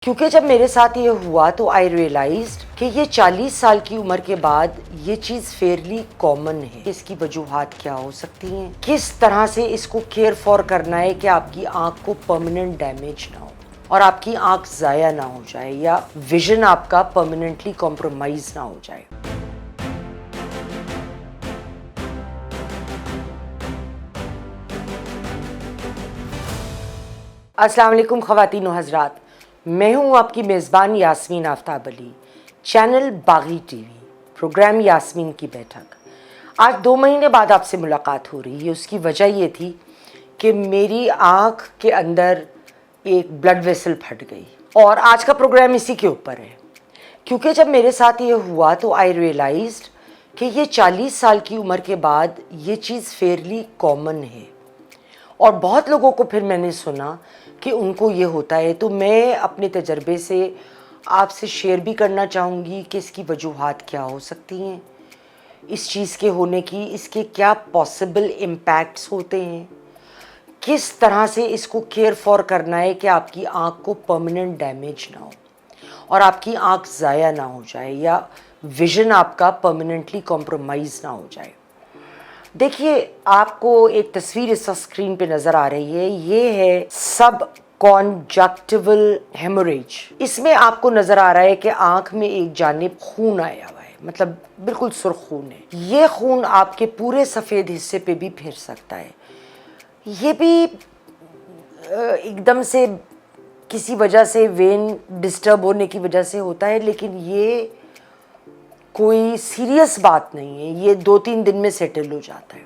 کیونکہ جب میرے ساتھ یہ ہوا تو آئی ریئلائزڈ کہ یہ 40 سال کی عمر کے بعد یہ چیز فیئرلی کامن ہے۔ اس کی وجوہات کیا ہو سکتی ہیں، کس طرح سے اس کو کیئر فار کرنا ہے کہ آپ کی آنکھ کو پرماننٹ ڈیمیج نہ ہو اور آپ کی آنکھ ضائع نہ ہو جائے یا ویژن آپ کا پرماننٹلی کمپرومائز نہ ہو جائے۔ السلام علیکم خواتین و حضرات، میں ہوں آپ کی میزبان یاسمین آفتاب علی، چینل باغی ٹی وی، پروگرام یاسمین کی بیٹھک۔ آج 2 مہینے بعد آپ سے ملاقات ہو رہی ہے۔ اس کی وجہ یہ تھی کہ میری آنکھ کے اندر ایک بلڈ ویسل پھٹ گئی اور آج کا پروگرام اسی کے اوپر ہے۔ کیونکہ جب میرے ساتھ یہ ہوا تو آئی ریئلائزڈ کہ یہ 40 سال کی عمر کے بعد یہ چیز فیئرلی کامن ہے، اور بہت لوگوں کو پھر میں نے سنا کہ ان کو یہ ہوتا ہے۔ تو میں اپنے تجربے سے آپ سے شیئر بھی کرنا چاہوں گی کہ اس کی وجوہات کیا ہو سکتی ہیں، اس چیز کے ہونے کی، اس کے کیا پاسبل امپیکٹس ہوتے ہیں، کس طرح سے اس کو کیئر فار کرنا ہے کہ آپ کی آنکھ کو پرماننٹ ڈیمیج نہ ہو اور آپ کی آنکھ ضائع نہ ہو جائے یا ویژن آپ کا پرماننٹلی کمپرومائز نہ ہو جائے۔ دیکھیے، آپ کو ایک تصویر اس اسکرین پہ نظر آ رہی ہے، یہ ہے سب کانجکٹیول ہیموریج۔ اس میں آپ کو نظر آ رہا ہے کہ آنکھ میں ایک جانب خون آیا ہوا ہے، مطلب بالکل سرخ خون ہے۔ یہ خون آپ کے پورے سفید حصے پہ بھی پھر سکتا ہے۔ یہ بھی ایک دم سے کسی وجہ سے وین ڈسٹرب ہونے کی وجہ سے ہوتا ہے، لیکن یہ کوئی سیریس بات نہیں ہے، یہ 2-3 دن میں سیٹل ہو جاتا ہے۔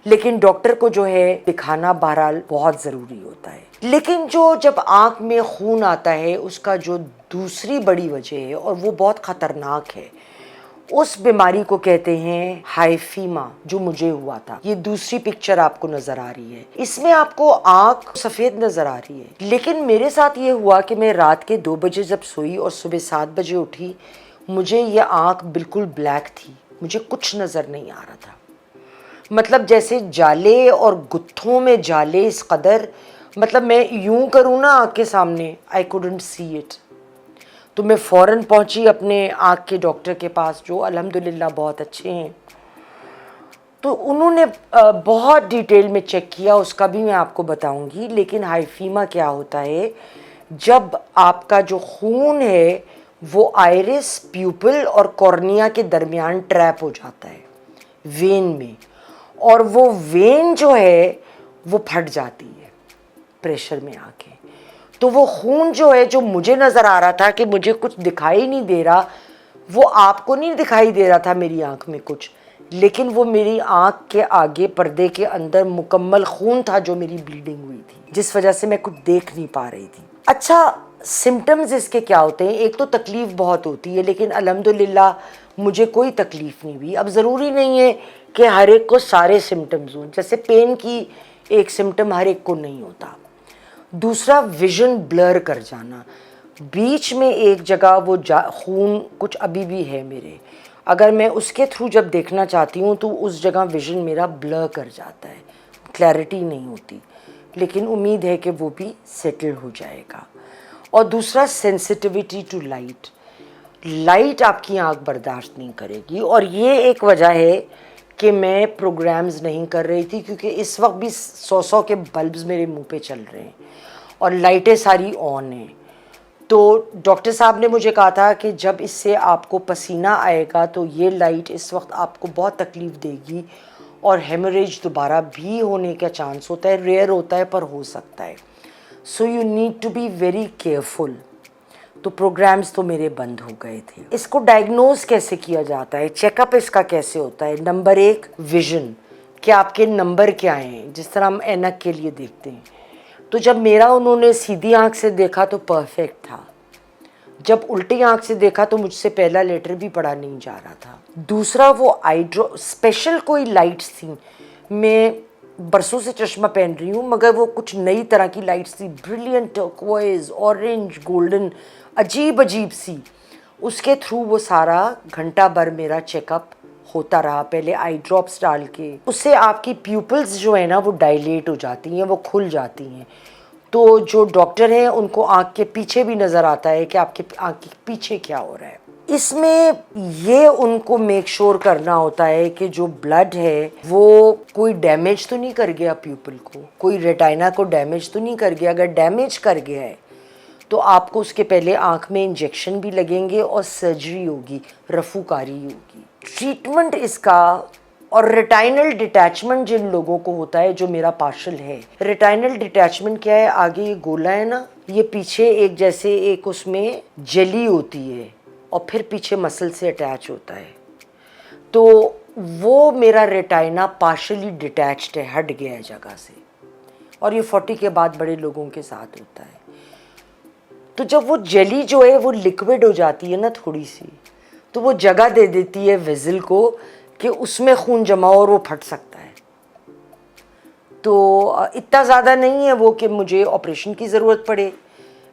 لیکن ڈاکٹر کو جو ہے دکھانا بہرحال بہت ضروری ہوتا ہے۔ لیکن جب آنکھ میں خون آتا ہے، اس کا جو دوسری بڑی وجہ ہے اور وہ بہت خطرناک ہے، اس بیماری کو کہتے ہیں ہائفیما، جو مجھے ہوا تھا۔ یہ دوسری پکچر آپ کو نظر آ رہی ہے، اس میں آپ کو آنکھ سفید نظر آ رہی ہے، لیکن میرے ساتھ یہ ہوا کہ میں رات کے 2 بجے جب سوئی اور صبح 7 بجے اٹھی، مجھے یہ آنکھ بالکل بلیک تھی، مجھے کچھ نظر نہیں آ رہا تھا۔ مطلب جیسے جالے اور گتھوں میں جالے اس قدر، مطلب میں یوں کروں نا آنکھ کے سامنے، I couldn't see it۔ تو میں فوراً پہنچی اپنے آنکھ کے ڈاکٹر کے پاس، جو الحمدللہ بہت اچھے ہیں۔ تو انہوں نے بہت ڈیٹیل میں چیک کیا، اس کا بھی میں آپ کو بتاؤں گی۔ لیکن ہائفیما کیا ہوتا ہے؟ جب آپ کا جو خون ہے وہ آئرس، پیوپل اور کورنیا کے درمیان ٹریپ ہو جاتا ہے وین میں، اور وہ وین جو ہے وہ پھٹ جاتی ہے پریشر میں آ کے۔ تو وہ خون جو ہے، جو مجھے نظر آ رہا تھا کہ مجھے کچھ دکھائی نہیں دے رہا، وہ آپ کو نہیں دکھائی دے رہا تھا میری آنکھ میں کچھ، لیکن وہ میری آنکھ کے آگے پردے کے اندر مکمل خون تھا جو میری بلیڈنگ ہوئی تھی، جس وجہ سے میں کچھ دیکھ نہیں پا رہی تھی۔ اچھا، سمٹمز اس کے کیا ہوتے ہیں؟ ایک تو تکلیف بہت ہوتی ہے، لیکن الحمدللہ مجھے کوئی تکلیف نہیں ہوئی۔ اب ضروری نہیں ہے کہ ہر ایک کو سارے سمٹمز ہوں، جیسے پین کی ایک سمٹم ہر ایک کو نہیں ہوتا۔ دوسرا، ویژن بلر کر جانا، بیچ میں ایک جگہ وہ خون کچھ ابھی بھی ہے میرے، اگر میں اس کے تھرو جب دیکھنا چاہتی ہوں تو اس جگہ ویژن میرا بلر کر جاتا ہے، کلیئرٹی نہیں ہوتی، لیکن امید ہے کہ وہ بھی سیٹل ہو جائے گا۔ اور دوسرا، سینسٹیویٹی ٹو لائٹ، لائٹ آپ کی آنکھ برداشت نہیں کرے گی، اور یہ ایک وجہ ہے کہ میں پروگرامز نہیں کر رہی تھی، کیونکہ اس وقت بھی 100 کے بلبز میرے منہ پہ چل رہے ہیں اور لائٹیں ساری آن ہیں۔ تو ڈاکٹر صاحب نے مجھے کہا تھا کہ جب اس سے آپ کو پسینہ آئے گا تو یہ لائٹ اس وقت آپ کو بہت تکلیف دے گی، اور ہیموریج دوبارہ بھی ہونے کا چانس ہوتا ہے، ریئر ہوتا ہے پر ہو سکتا ہے۔ So you need to be very careful. تو پروگرامز تو میرے بند ہو گئے تھے۔ اس کو ڈائگنوز کیسے کیا جاتا ہے، چیک اپ اس کا کیسے ہوتا ہے؟ نمبر 1، ویژن، کہ آپ کے نمبر کیا ہیں، جس طرح ہم اینک کے لیے دیکھتے ہیں۔ تو جب میرا انہوں نے سیدھی آنکھ سے دیکھا تو پرفیکٹ تھا، جب الٹی آنکھ سے دیکھا تو مجھ سے پہلا لیٹر بھی پڑھا نہیں جا رہا تھا۔ دوسرا، وہ آئی ڈراپ، اسپیشل کوئی لائٹس تھیں، میں برسوں سے چشمہ پہن رہی ہوں مگر وہ کچھ نئی طرح کی لائٹس تھی، بریلینٹ ٹرکوائز، اورنج، گولڈن، عجیب عجیب سی۔ اس کے تھرو وہ سارا گھنٹہ بھر میرا چیک اپ ہوتا رہا، پہلے آئی ڈراپس ڈال کے۔ اس سے آپ کی پیوپلز جو ہے نا وہ ڈائلیٹ ہو جاتی ہیں، وہ کھل جاتی ہیں، تو جو ڈاکٹر ہیں ان کو آنکھ کے پیچھے بھی نظر آتا ہے کہ آپ کے آنکھ کے پیچھے کیا ہو رہا ہے. اس میں یہ ان کو میک شور کرنا ہوتا ہے کہ جو بلڈ ہے وہ کوئی ڈیمیج تو نہیں کر گیا پیپل کو, کوئی ریٹائنا کو ڈیمیج تو نہیں کر گیا. اگر ڈیمیج کر گیا ہے تو آپ کو اس کے پہلے آنکھ میں انجیکشن بھی لگیں گے اور سرجری ہوگی, رفو کاری ہوگی. ٹریٹمنٹ اس کا اور ریٹائنل ڈیٹیچمنٹ جن لوگوں کو ہوتا ہے, جو میرا پارشل ہے, ریٹائنل ڈیٹیچمنٹ کیا ہے, آگے یہ گولا ہے نا, یہ پیچھے ایک جیسے ایک اس میں جلی ہوتی ہے اور پھر پیچھے مسل سے اٹیچ ہوتا ہے. تو وہ میرا ریٹائنا پارشلی ڈیٹیچڈ ہے, ہٹ گیا ہے جگہ سے, اور یہ 40 کے بعد بڑے لوگوں کے ساتھ ہوتا ہے. تو جب وہ جیلی جو ہے وہ لکوڈ ہو جاتی ہے نا تھوڑی سی, تو وہ جگہ دے دیتی ہے ویزل کو کہ اس میں خون جمع ہو اور وہ پھٹ سکتا ہے. تو اتنا زیادہ نہیں ہے وہ کہ مجھے آپریشن کی ضرورت پڑے,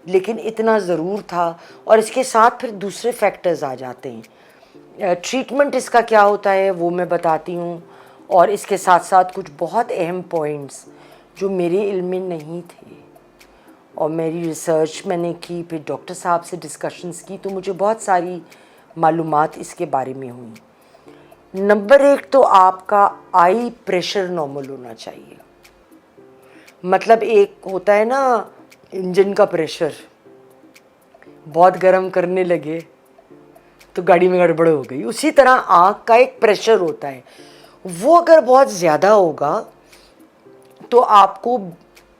لیکن اتنا ضرور تھا. اور اس کے ساتھ پھر دوسرے فیکٹرز آ جاتے ہیں. ٹریٹمنٹ اس کا کیا ہوتا ہے وہ میں بتاتی ہوں, اور اس کے ساتھ ساتھ کچھ بہت اہم پوائنٹس جو میرے علم میں نہیں تھے, اور میری ریسرچ میں نے کی, پھر ڈاکٹر صاحب سے ڈسکشنز کی, تو مجھے بہت ساری معلومات اس کے بارے میں ہوئیں. نمبر 1 تو آپ کا آئی پریشر نارمل ہونا چاہیے. مطلب ایک ہوتا ہے نا انجن کا پریشر, بہت گرم کرنے لگے تو گاڑی میں گڑبڑ ہو گئی, اسی طرح آنکھ کا ایک پریشر ہوتا ہے, وہ اگر بہت زیادہ ہوگا تو آپ کو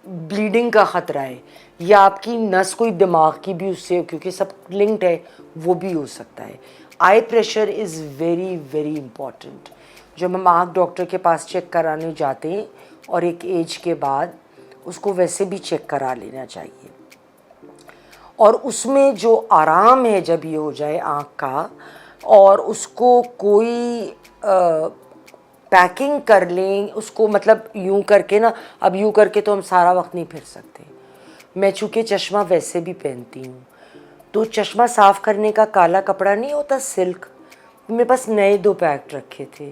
بلیڈنگ کا خطرہ ہے, یا آپ کی نس کوئی دماغ کی بھی اس سے, کیونکہ سب لنکڈ ہے, وہ بھی ہو سکتا ہے. Eye pressure is very very important. جب ہم آنکھ ڈاکٹر کے پاس چیک کرانے جاتے ہیں, اور ایک ایج کے بعد اس کو ویسے بھی چیک کرا لینا چاہیے. اور اس میں جو آرام ہے جب یہ ہو جائے آنکھ کا, اور اس کو کوئی پیکنگ کر لیں اس کو, مطلب یوں کر کے نا, اب یوں کر کے تو ہم سارا وقت نہیں پھر سکتے. میں چونکہ چشمہ ویسے بھی پہنتی ہوں, تو چشمہ صاف کرنے کا کالا کپڑا نہیں ہوتا سلک, میرے پاس نئے 2 پیکٹ رکھے تھے,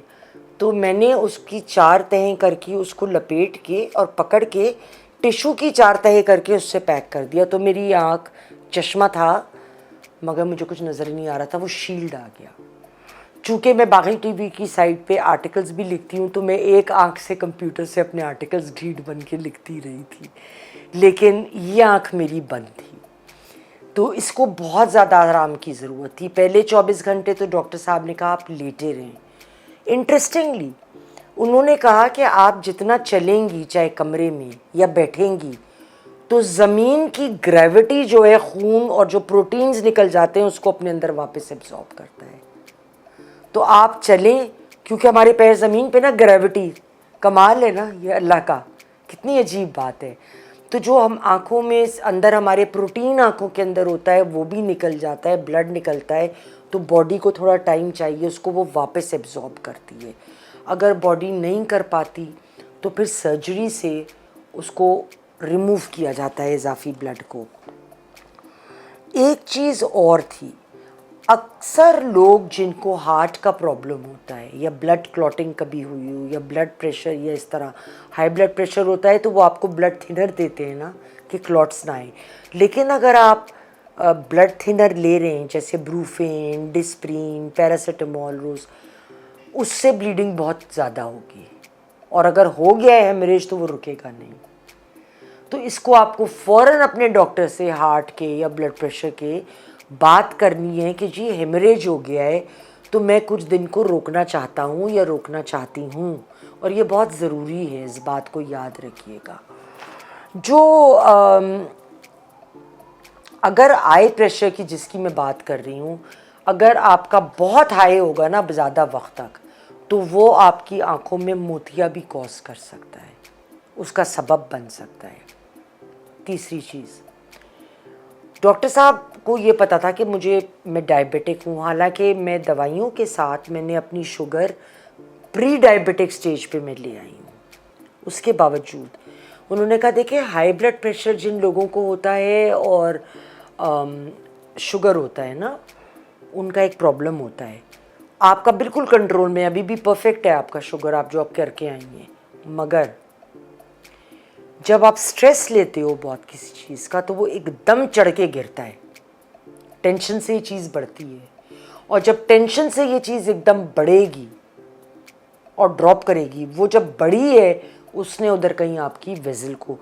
تو میں نے اس کی 4 تہیں کر کے اس کو لپیٹ کے اور پکڑ کے ٹیشو کی 4 تہیں کر کے اس سے پیک کر دیا. تو میری آنکھ چشمہ تھا مگر مجھے کچھ نظر نہیں آ رہا تھا, وہ شیلڈ آ گیا. چونکہ میں باغی ٹی وی کی سائٹ پہ آرٹیکلز بھی لکھتی ہوں, تو میں ایک آنکھ سے کمپیوٹر سے اپنے آرٹیکلز ڈھیٹ بن کے لکھتی رہی تھی, لیکن یہ آنکھ میری بند تھی. تو اس کو بہت زیادہ آرام کی ضرورت تھی. پہلے 24 گھنٹے تو ڈاکٹر صاحب نے کہا آپ لیٹے رہیں. انٹرسٹنگلی انہوں نے کہا کہ آپ جتنا چلیں گی چاہے کمرے میں یا بیٹھیں گی, تو زمین کی گریوٹی جو ہے خون اور جو پروٹینز نکل جاتے ہیں اس کو اپنے اندر واپس ایبزارب کرتا ہے. تو آپ چلیں, کیونکہ ہمارے پیر زمین پہ نا گریوٹی, کمال ہے نا یہ اللہ کا, کتنی عجیب بات ہے. تو جو ہم آنکھوں میں اندر ہمارے پروٹین آنکھوں کے اندر ہوتا ہے وہ بھی نکل جاتا ہے, بلڈ نکلتا ہے, تو باڈی کو تھوڑا ٹائم چاہیے, اس کو وہ واپس ایبزارب کرتی ہے. اگر باڈی نہیں کر پاتی تو پھر سرجری سے اس کو ریموو کیا جاتا ہے اضافی بلڈ کو. ایک چیز اور تھی, اکثر لوگ جن کو ہارٹ کا پرابلم ہوتا ہے, یا بلڈ کلوٹنگ کبھی ہوئی ہو, یا بلڈ پریشر, یا اس طرح ہائی بلڈ پریشر ہوتا ہے, تو وہ آپ کو بلڈ تھنر دیتے ہیں نا کہ کلوٹس نہ آئیں. لیکن اگر آپ بلڈ تھنر لے رہے ہیں جیسے بروفین, ڈسپرین, پیراسیٹامول روز, اس سے بلیڈنگ بہت زیادہ ہوگی, اور اگر ہو گیا ہے ہیمریج تو وہ رکے گا نہیں. تو اس کو آپ کو فوراً اپنے ڈاکٹر سے ہارٹ کے یا بلڈ پریشر کے بات کرنی ہے کہ جی ہیمریج ہو گیا ہے, تو میں کچھ دن کو روکنا چاہتا ہوں یا روکنا چاہتی ہوں. اور یہ بہت ضروری ہے, اس بات کو یاد رکھیے گا. جو اگر آئی پریشر کی جس کی میں بات کر رہی ہوں, اگر آپ کا بہت ہائی ہوگا نا زیادہ وقت تک, تو وہ آپ کی آنکھوں میں موتیا بھی کوز کر سکتا ہے, اس کا سبب بن سکتا ہے. تیسری چیز, ڈاکٹر صاحب کو یہ پتا تھا کہ میں ڈائبیٹک ہوں, حالانکہ میں دوائیوں کے ساتھ میں نے اپنی شوگر پری ڈائبیٹک سٹیج پہ میں لے آئی ہوں. اس کے باوجود انہوں نے کہا دیکھیں ہائی بلڈ پریشر جن لوگوں کو ہوتا ہے اور شوگر ہوتا ہے نا, ان کا ایک پرابلم ہوتا ہے. آپ کا بالکل کنٹرول میں, ابھی بھی پرفیکٹ ہے آپ کا شوگر, آپ جو اب کر کے آئی ہیں, مگر جب آپ سٹریس لیتے ہو بہت کسی چیز کا تو وہ ایک دم چڑھ کے گرتا ہے. ٹینشن سے یہ چیز بڑھتی ہے, اور جب ٹینشن سے یہ چیز ایک دم بڑھے گی اور ڈراپ کرے گی, وہ جب بڑھی ہے اس نے ادھر کہیں آپ کی ویزل کو,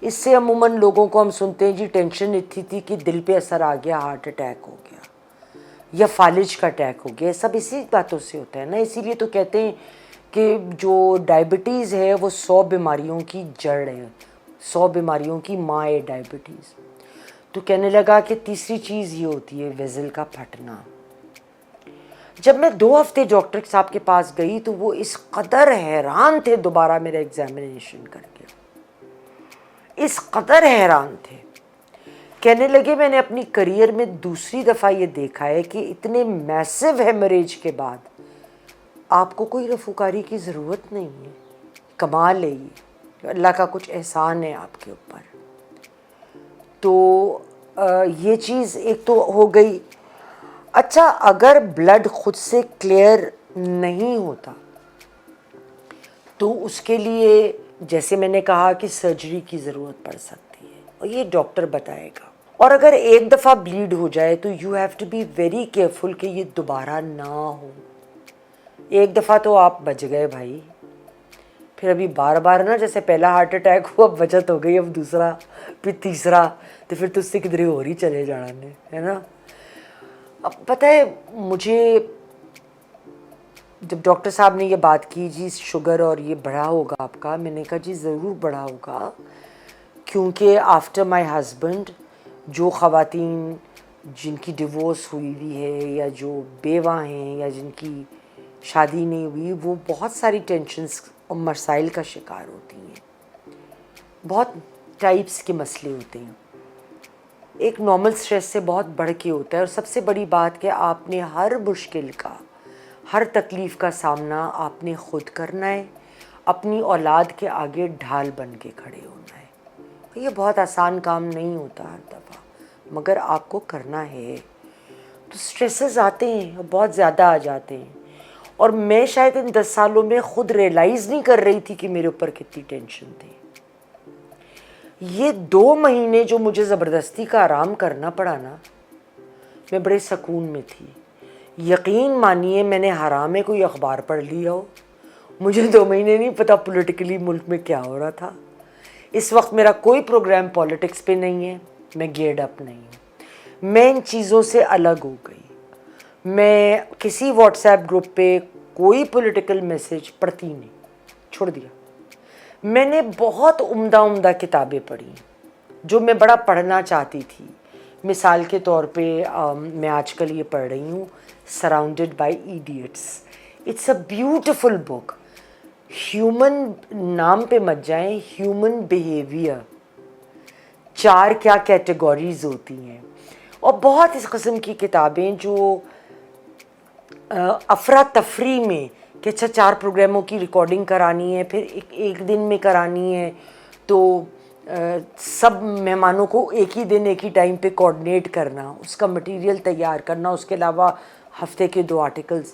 اس سے عموماً لوگوں کو ہم سنتے ہیں جی ٹینشن اتنی تھی کہ دل پہ اثر آ گیا, ہارٹ اٹیک ہو گیا یا فالج کا اٹیک ہو گیا. سب اسی باتوں سے ہوتا ہے نا. اسی لیے تو کہتے ہیں کہ جو ڈائبٹیز ہے وہ 100 بیماریوں کی جڑ ہے, 100 بیماریوں کی ماں ہے ڈائبٹیز. تو کہنے لگا کہ تیسری چیز یہ ہوتی ہے ویزل کا پھٹنا. جب میں 2 ہفتے ڈاکٹر صاحب کے پاس گئی تو وہ اس قدر حیران تھے دوبارہ میرا ایگزامینیشن کر کے, اس قدر حیران تھے. کہنے لگے میں نے اپنی کریئر میں دوسری دفعہ یہ دیکھا ہے کہ اتنے میسو ہیمریج کے بعد آپ کو کوئی رفوکاری کی ضرورت نہیں ہے. کمال ہے یہ, اللہ کا کچھ احسان ہے آپ کے اوپر. تو یہ چیز ایک تو ہو گئی. اچھا, اگر بلڈ خود سے کلیئر نہیں ہوتا تو اس کے لیے جیسے میں نے کہا کہ سرجری کی ضرورت پڑ سکتی ہے, اور یہ ڈاکٹر بتائے گا. اور اگر ایک دفعہ بلیڈ ہو جائے تو you have to be very careful کہ یہ دوبارہ نہ ہو. ایک دفعہ تو آپ بچ گئے بھائی, پھر ابھی بار بار نا, جیسے پہلا ہارٹ اٹیک ہوا اب بچت ہو گئی, اب دوسرا, پھر تیسرا, تو پھر تو اس سے کدھر اور ہی چلے جانا ہے نا. اب پتہ ہے مجھے جب ڈاکٹر صاحب نے یہ بات کی جی شوگر اور یہ بڑھا ہوگا آپ کا, میں نے کہا جی ضرور بڑھا ہوگا, کیونکہ آفٹر مائی ہسبینڈ جو خواتین جن کی ڈیورس ہوئی ہوئی ہے یا جو بیوہ ہیں یا جن کی شادی نہیں ہوئی, وہ بہت ساری ٹینشنز اور مسائل کا شکار ہوتی ہیں. بہت ٹائپس کے مسئلے ہوتے ہیں. ایک نارمل سٹریس سے بہت بڑھ کے ہوتا ہے, اور سب سے بڑی بات کہ آپ نے ہر مشکل کا, ہر تکلیف کا سامنا آپ نے خود کرنا ہے, اپنی اولاد کے آگے ڈھال بن کے کھڑے ہونا ہے. یہ بہت آسان کام نہیں ہوتا ہر دفعہ, مگر آپ کو کرنا ہے. تو سٹریسز آتے ہیں اور بہت زیادہ آ جاتے ہیں, اور میں شاید ان 10 سالوں میں خود ریئلائز نہیں کر رہی تھی کہ میرے اوپر کتنی ٹینشن تھی. یہ 2 مہینے جو مجھے زبردستی کا آرام کرنا پڑا نا, میں بڑے سکون میں تھی. یقین مانیے میں نے حرام ہے کوئی اخبار پڑھ لیا ہو, مجھے 2 مہینے نہیں پتا پولیٹیکلی ملک میں کیا ہو رہا تھا. اس وقت میرا کوئی پروگرام پالیٹکس پہ نہیں ہے, میں گیئرڈ اپ نہیں ہوں, میں ان چیزوں سے الگ ہو گئی. میں کسی واٹس ایپ گروپ پہ کوئی پولیٹیکل میسج پڑھتی نہیں, چھوڑ دیا. میں نے بہت عمدہ کتابیں پڑھی جو میں بڑا پڑھنا چاہتی تھی. مثال کے طور پہ میں آج کل یہ پڑھ رہی ہوں surrounded by idiots. It's a beautiful book. Human نام پہ مت جائیں, ہیومن بیہیویئر, 4 کیا کیٹیگوریز ہوتی ہیں, اور بہت اس قسم کی کتابیں جو افراتفری میں کہ اچھا 4 پروگراموں کی ریکارڈنگ کرانی ہے, پھر ایک دن میں کرانی ہے, تو سب مہمانوں کو ایک ہی دن ایک ہی ٹائم پہ کوآرڈینیٹ کرنا, اس کا مٹیریل تیار کرنا, اس کے علاوہ ہفتے کے 2 آرٹیکلز.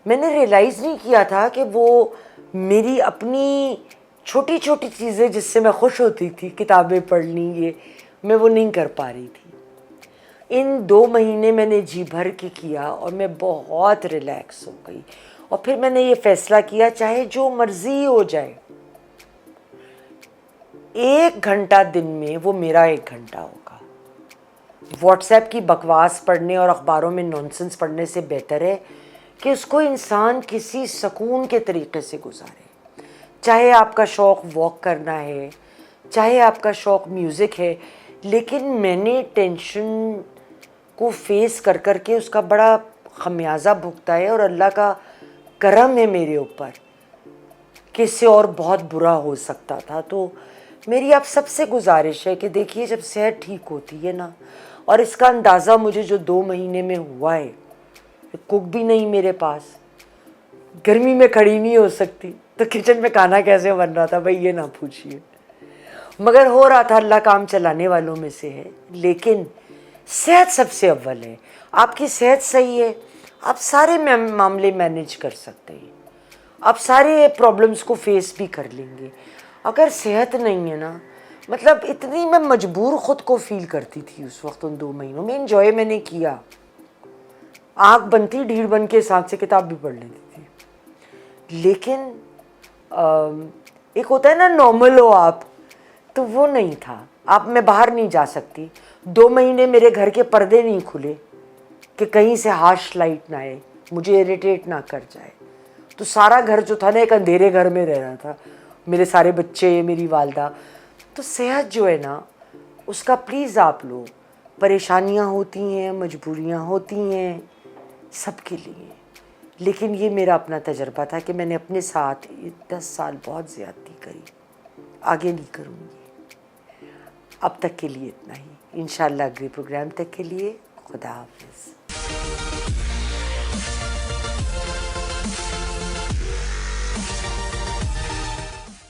میں نے ریئلائز نہیں کیا تھا کہ وہ میری اپنی چھوٹی چھوٹی چیزیں جس سے میں خوش ہوتی تھی, کتابیں پڑھنی, یہ میں وہ نہیں کر پا رہی تھی. ان 2 مہینے میں نے جی بھر کے کیا اور میں بہت ریلیکس ہو گئی. اور پھر میں نے یہ فیصلہ کیا چاہے جو مرضی ہو جائے, 1 گھنٹہ دن میں وہ میرا 1 گھنٹہ ہوگا. واٹس ایپ کی بکواس پڑھنے اور اخباروں میں نونسنس پڑھنے سے بہتر ہے کہ اس کو انسان کسی سکون کے طریقے سے گزارے. چاہے آپ کا شوق واک کرنا ہے, چاہے آپ کا شوق میوزک ہے, لیکن میں نے ٹینشن کو فیس کر کر کے اس کا بڑا خمیازہ بھگتا ہے, اور اللہ کا کرم ہے میرے اوپر کہ اس سے اور بہت برا ہو سکتا تھا. تو میری آپ سب سے گزارش ہے کہ دیکھیے جب صحت ٹھیک ہوتی ہے نا, اور اس کا اندازہ مجھے جو 2 مہینے میں ہوا ہے, کوک بھی نہیں میرے پاس, گرمی میں کھڑی نہیں ہو سکتی, تو کچن میں کھانا کیسے بن رہا تھا بھائی یہ نہ پوچھیے, مگر ہو رہا تھا, اللہ کام چلانے والوں میں سے ہے. لیکن صحت سب سے اول ہے. آپ کی صحت صحیح ہے, آپ سارے معاملے مینیج کر سکتے ہیں, آپ سارے پرابلمس کو فیس بھی کر لیں گے. اگر صحت نہیں ہے نا مطلب اتنی میں مجبور خود کو فیل کرتی تھی اس وقت. ان 2 مہینوں میں انجوائے میں نے کیا, آنکھ بنتی ڈھیڑ بن کے ساتھ سے کتاب بھی پڑھ لیتی تھی. لیکن ایک ہوتا ہے نا نارمل ہو آپ, تو وہ نہیں تھا. آپ میں باہر نہیں جا سکتی. 2 مہینے میرے گھر کے پردے نہیں کھلے کہ کہیں سے ہارش لائٹ نہ آئے, مجھے اریٹیٹ نہ کر جائے. تو سارا گھر جو تھا نا ایک اندھیرے گھر میں رہنا تھا, میرے سارے بچے, میری والدہ. تو صحت جو ہے نا اس کا پلیز آپ لو, پریشانیاں ہوتی ہیں, مجبوریاں ہوتی ہیں سب کے لیے. لیکن یہ میرا اپنا تجربہ تھا کہ میں نے اپنے ساتھ 10 سال بہت زیادتی کری, آگے نہیں کروں گی. اب تک کے لیے اتنا ہی. انشاءاللہ اگلے پروگرام تک کے لیے خدا حافظ.